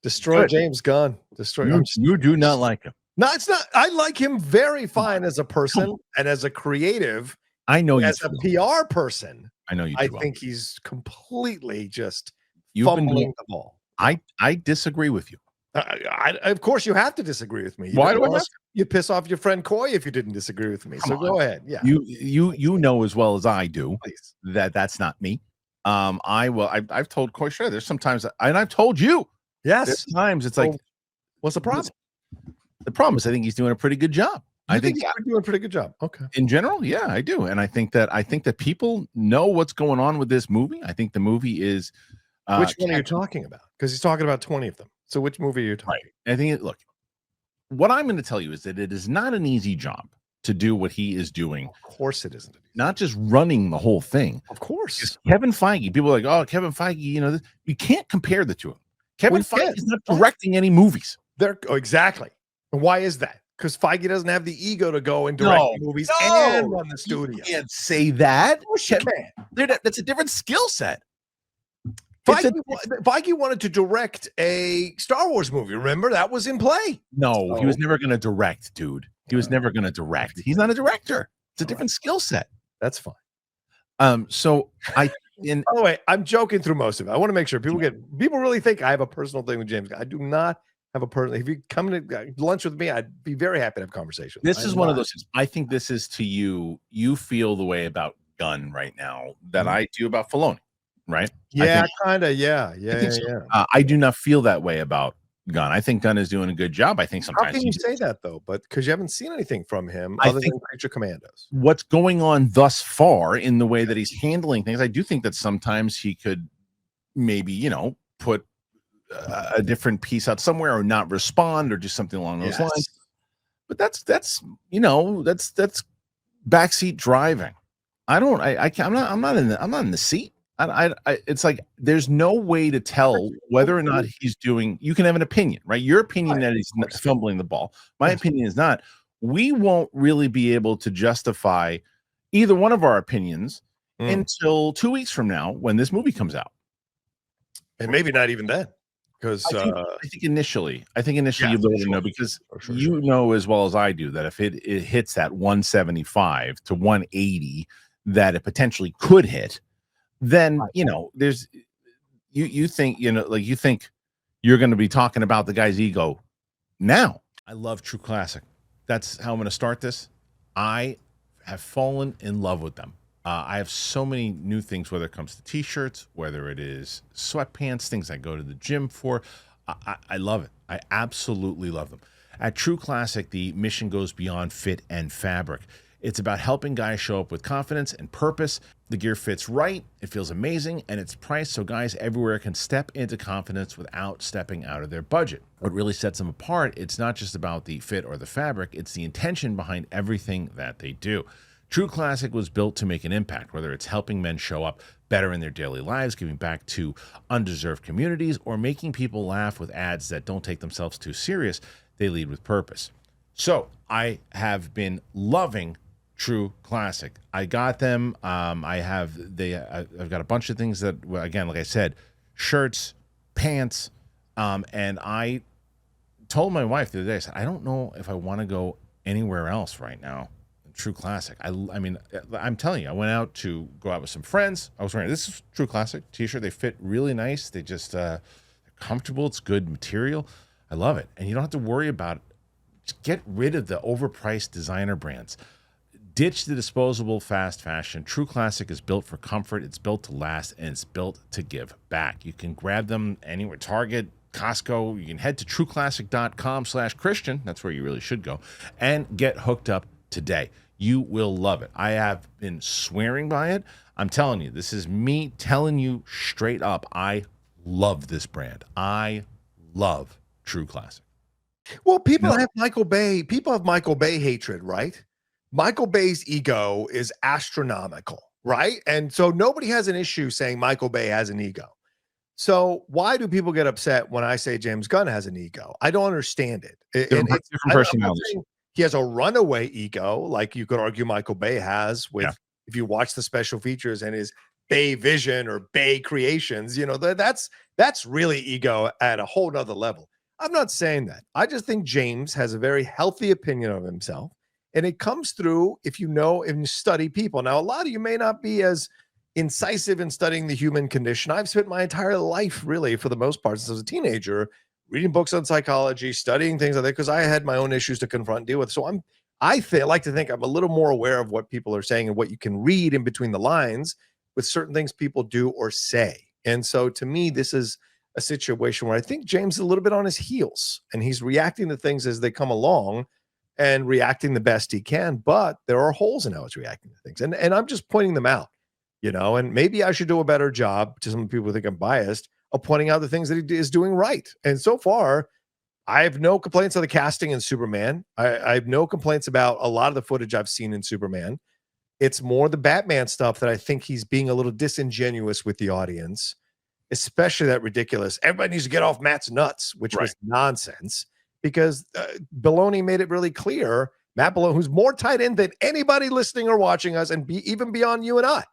Destroy Good. James Gunn. Destroy. You do not like him. No, it's not. I like him very fine as a person and as a creative. I know you as a PR person. I know you. I think he's completely just You've fumbling the ball. I disagree with you. Of course, you have to disagree with me. Why do I have to? You piss off your friend Coy if you didn't disagree with me. Go ahead. Yeah, you know as well as I do Please. that that's not me. I've told Coy, sure, there's sometimes, and I've told you, yes, there's times it's like, what's the problem? The problem is I think he's doing a pretty good job. I think he's doing a pretty good job. Okay. In general, yeah, I do. And I think that people know what's going on with this movie. I think the movie is which one are you talking about? Because he's talking about 20 of them. So which movie are you talking about? I think look, what I'm going to tell you is that it is not an easy job to do what he is doing. Of course it isn't. Not just running the whole thing. Of course. Kevin Feige, people are like, oh, Kevin Feige, you can't compare the two of them. Kevin Feige is not directing any movies. Exactly. And why is that? Because Feige doesn't have the ego to go and direct movies and run the studio. You can't say that. Oh, shit, man. That's a different skill set. Feige wanted to direct a Star Wars movie. Remember? That was in play. No, he was never going to direct, dude. He was never going to direct. He's not a director. It's a different skill set. That's fine. So by the way, I'm joking through most of it. I want to make sure people really think I have a personal thing with James Gunn. I do not have a personal. If you come to lunch with me, I'd be very happy to have a conversation. This is one of those things. I think this is to you. You feel the way about Gunn right now that I do about Filoni, right? Yeah, kind of. Yeah. I do not feel that way about Gunn. I think Gunn is doing a good job. I think sometimes. How can you say that though? But because you haven't seen anything from him other than Creature Commandos. What's going on thus far in the way that he's handling things, I do think that sometimes he could maybe put a different piece out somewhere or not respond or do something along those lines. But that's backseat driving. I'm not in the seat. It's like there's no way to tell whether or not he's doing. You can have an opinion, right? Your opinion that he's not fumbling the ball. My opinion is not. We won't really be able to justify either one of our opinions until 2 weeks from now when this movie comes out, and maybe not even then. Because I think initially you'll be able to know because you know as well as I do that if it hits that 175 to 180 that it potentially could hit. Then there's you think you think you're going to be talking about the guy's ego now. I love True Classic. That's how I'm going to start this. I have fallen in love with them. I have so many new things, whether it comes to t-shirts, whether it is sweatpants, things I go to the gym for. I love it. I absolutely love them. At True Classic, the mission goes beyond fit and fabric. It's about helping guys show up with confidence and purpose. The gear fits right, it feels amazing, and it's priced so guys everywhere can step into confidence without stepping out of their budget. What really sets them apart, it's not just about the fit or the fabric, it's the intention behind everything that they do. True Classic was built to make an impact, whether it's helping men show up better in their daily lives, giving back to undeserved communities, or making people laugh with ads that don't take themselves too serious. They lead with purpose. So I have been loving True Classic. I got them. I've got a bunch of things that, again, like I said, shirts, pants, and I told my wife the other day, I said, I don't know if I want to go anywhere else right now. True Classic. I mean, I'm telling you, I went out to go out with some friends. I was wearing this True Classic t-shirt. They fit really nice. They just they're comfortable. It's good material. I love it. And you don't have to worry about it. Just get rid of the overpriced designer brands. Ditch the disposable fast fashion. True Classic is built for comfort. It's built to last, and it's built to give back. You can grab them anywhere, Target, Costco. You can head to trueclassic.com/Kristian. That's where you really should go, and get hooked up today. You will love it. I have been swearing by it. I'm telling you, this is me telling you straight up. I love this brand. I love True Classic. Well, people have Michael Bay. People have Michael Bay hatred, right? Michael Bay's ego is astronomical, right? And so nobody has an issue saying Michael Bay has an ego. So why do people get upset when I say James Gunn has an ego? I don't understand it. Different personalities. He has a runaway ego, like you could argue Michael Bay has with if you watch the special features and his Bay Vision or Bay Creations. You know, that's really ego at a whole nother level. I'm not saying that. I just think James has a very healthy opinion of himself. And it comes through if you know and study people. Now, a lot of you may not be as incisive in studying the human condition. I've spent my entire life, really, for the most part, since I was a teenager, reading books on psychology, studying things like that, because I had my own issues to confront and deal with. So I like to think I'm a little more aware of what people are saying and what you can read in between the lines with certain things people do or say. And so to me, this is a situation where I think James is a little bit on his heels and he's reacting to things as they come along and reacting the best he can. But there are holes in how it's reacting to things. And I'm just pointing them out, you know, and maybe I should do a better job, to some people who think I'm biased, of pointing out the things that he is doing right. And so far, I have no complaints on the casting in Superman. I have no complaints about a lot of the footage I've seen in Superman. It's more the Batman stuff that I think he's being a little disingenuous with the audience, especially that ridiculous, everybody needs to get off Matt's nuts, which was nonsense, because Baloney made it really clear, Matt Baloney, who's more tied in than anybody listening or watching us, and even beyond you and I,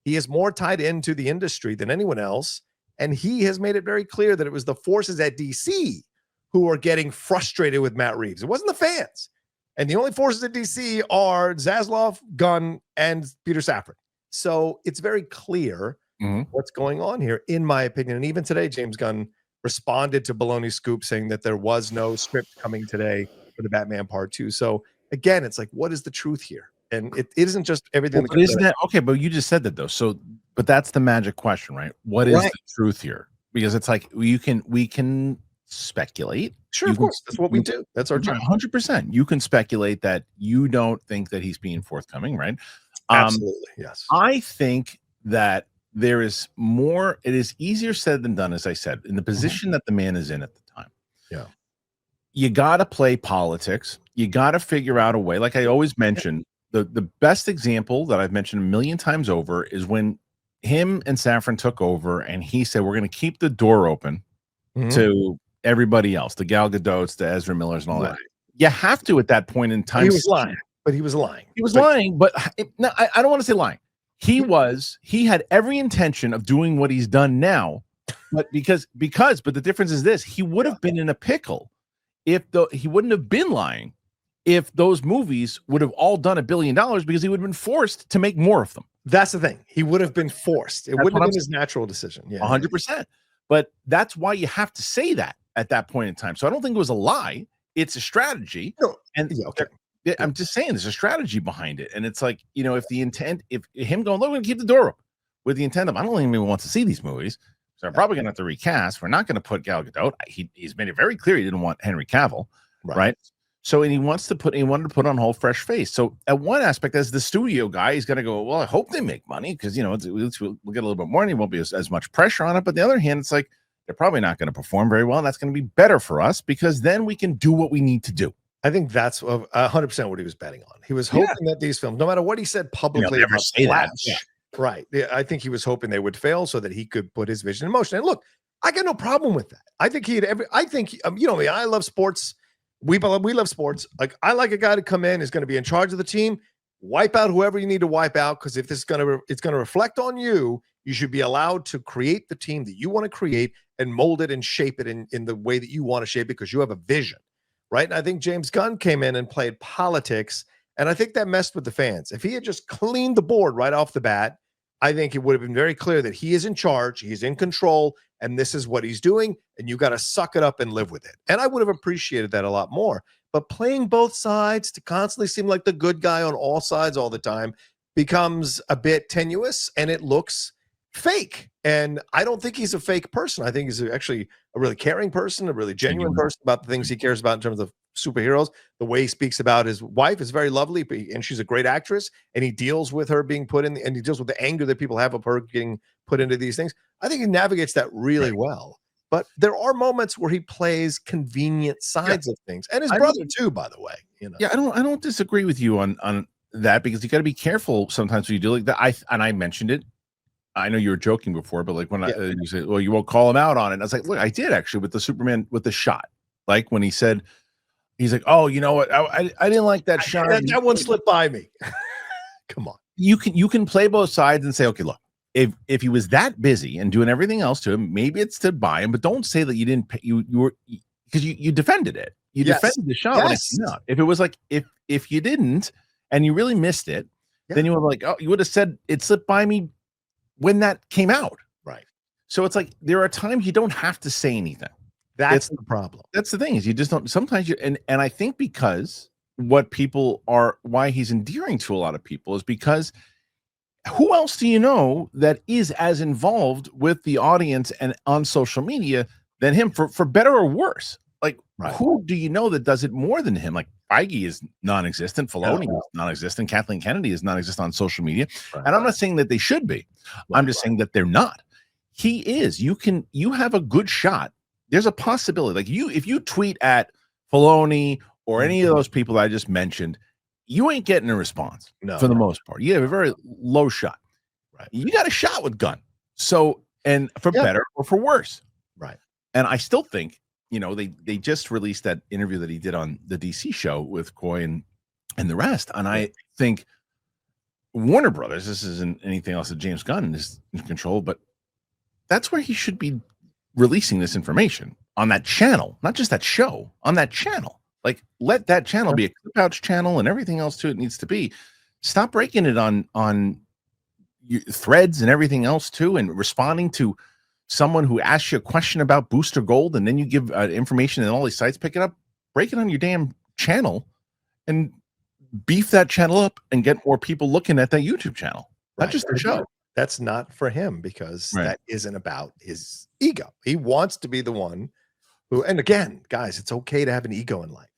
he is more tied into the industry than anyone else. And he has made it very clear that it was the forces at DC who are getting frustrated with Matt Reeves. It wasn't the fans. And the only forces at DC are Zaslav, Gunn, and Peter Safran. So it's very clear what's going on here, in my opinion. And even today, James Gunn responded to Baloney's scoop saying that there was no script coming today for the Batman Part 2. So again, it's like, what is the truth here? And it isn't just everything. Well, isn't that okay? But you just said that though. So, but that's the magic question, right? What is the truth here? Because it's like we can speculate. Sure, of course. That's what we do. That's our job. 100%. You can speculate that you don't think that he's being forthcoming, right? Absolutely, yes. I think that there is more. It is easier said than done, as I said, in the position that the man is in at the time. Yeah. You got to play politics. You got to figure out a way. Like I always mention, the best example that I've mentioned a million times over is when him and Safran took over and he said, we're going to keep the door open to everybody else, the Gal Gadots, the Ezra Millers and all that. You have to at that point in time. He was lying, but he was lying. He was lying, but no, I don't want to say lying. He had every intention of doing what he's done now, but but the difference is this: he would have been in a pickle if he wouldn't have been lying if those movies would have all done $1 billion, because he would have been forced to make more of them. That's the thing. He would have been forced. It wouldn't have been his natural decision. Yeah, 100%. But that's why you have to say that at that point in time. So I don't think it was a lie. It's a strategy. No. And I'm just saying there's a strategy behind it. And it's like, you know, if him going, look, we're going to keep the door open with the intent of, I don't even want to see these movies. So I'm probably going to have to recast. We're not going to put Gal Gadot. He's made it very clear he didn't want Henry Cavill. Right. So, and he wanted to put on a whole fresh face. So at one aspect, as the studio guy, he's going to go, well, I hope they make money because, you know, we'll get a little bit more and won't be as much pressure on it. But the other hand, it's like, they're probably not going to perform very well. And that's going to be better for us because then we can do what we need to do. I think that's 100% what he was betting on. He was hoping that these films, no matter what he said publicly, never say that. Right. I think he was hoping they would fail so that he could put his vision in motion. And look, I got no problem with that. I think you know me, I love sports. We love sports. Like, I like a guy to come in, is going to be in charge of the team, wipe out whoever you need to wipe out. Because if it's going to reflect on you, you should be allowed to create the team that you want to create and mold it and shape it in the way that you want to shape it, because you have a vision, right? And I think James Gunn came in and played politics, and I think that messed with the fans. If he had just cleaned the board right off the bat, I think it would have been very clear that he is in charge, he's in control, and this is what he's doing, and you got to suck it up and live with it. And I would have appreciated that a lot more. But playing both sides to constantly seem like the good guy on all sides all the time becomes a bit tenuous, and it looks fake. And I don't think he's a fake person. I think he's actually a really caring person, a really genuine person about the things he cares about in terms of superheroes. The way he speaks about his wife is very lovely, and she's a great actress, and he deals with her being put in, and he deals with the anger that people have of her getting put into these things. I think he navigates that really well. But there are moments where he plays convenient sides of things, and his brother too, by the way. You know. Yeah, I don't disagree with you on that, because you got to be careful sometimes when you do like that. I mentioned it. I know you were joking before, but like when you said, well, you won't call him out on it. And I was like, look, I did actually with the Superman, with the shot. Like when he said, he's like, oh, you know what? I didn't like that shot. That one slipped by me. Come on. You can play both sides and say, okay, look, if he was that busy and doing everything else to him, maybe it stood by him. But don't say that you didn't pay, you were, because you defended it. You defended the shot when it came out. If it was like if you didn't and you really missed it, then you would you would have said it slipped by me when that came out. Right. So it's like there are times you don't have to say anything. That's the problem. That's the thing, is you just don't. Sometimes and I think because why he's endearing to a lot of people is because who else do you know that is as involved with the audience and on social media than him, for better or worse? Like, who do you know that does it more than him? Like, Feige is non-existent, Filoni is non-existent, Kathleen Kennedy is non-existent on social media. And I'm not saying that they should be. I'm just saying that they're not. He is. You have a good shot. There's a possibility. Like, if you tweet at Filoni or any of those people that I just mentioned, you ain't getting a response for the most part. You have a very low shot. Right. You got a shot with Gunn. So, and for better or for worse. Right. And I still think, they just released that interview that he did on the DC show with Coy and the rest. And I think Warner Brothers, this isn't anything else that James Gunn is in control, but that's where he should be releasing this information, on that channel, not just that show, on that channel. Like, let that channel be a clip ouch channel and everything else too. It needs to be. Stop breaking it on threads and everything else too, and responding to someone who asks you a question about Booster Gold, and then you give information and all these sites pick it up. Break it on your damn channel and beef that channel up and get more people looking at that YouTube channel. Not just the show. That's not for him, because that isn't about his ego. He wants to be the one who, and again, guys, it's okay to have an ego in life,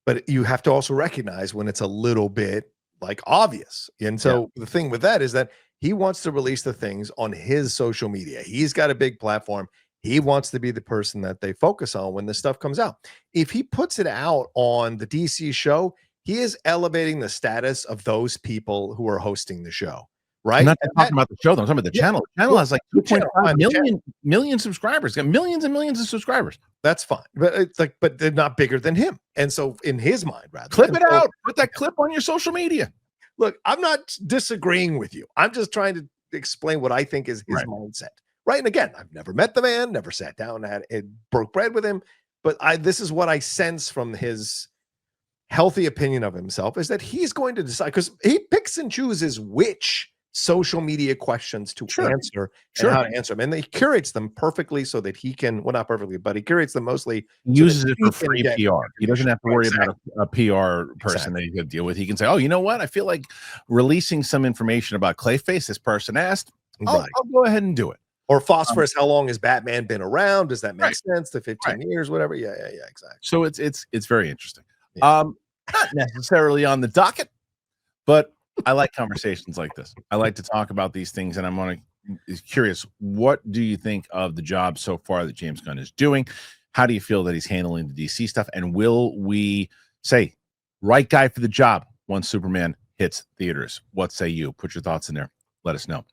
but you have to also recognize when it's a little bit like obvious. And so the thing with that is that he wants to release the things on his social media. He's got a big platform. He wants to be the person that they focus on when this stuff comes out. If he puts it out on the DC show, he is elevating the status of those people who are hosting the show. Right. I'm not talking about the show, though. I'm talking about the channel. The channel has like 2.5 million subscribers. Got millions and millions of subscribers. That's fine. But it's like, but they're not bigger than him. And so in his mind, rather, clip it out. Put that clip on your social media. Look, I'm not disagreeing with you. I'm just trying to explain what I think is his mindset. Right. And again, I've never met the man, never sat down and broke bread with him. But this is what I sense from his healthy opinion of himself, is that he's going to decide, because he picks and chooses which social media questions to answer and how to answer them, and he curates them perfectly so that he can, well, not perfectly, but he curates them mostly, uses it for free PR. He doesn't have to worry about a PR person that he could deal with. He can say, oh, you know what, I feel like releasing some information about Clayface, this person asked, I'll go ahead and do it. Or Phosphorus, how long has Batman been around? Does that make sense? The 15 years, whatever. Yeah, exactly. So it's very interesting. Not necessarily on the docket, but I like conversations like this. I like to talk about these things, and I'm curious, what do you think of the job so far that James Gunn is doing? How do you feel that he's handling the DC stuff? And will we say, right guy for the job once Superman hits theaters? What say you? Put your thoughts in there. Let us know.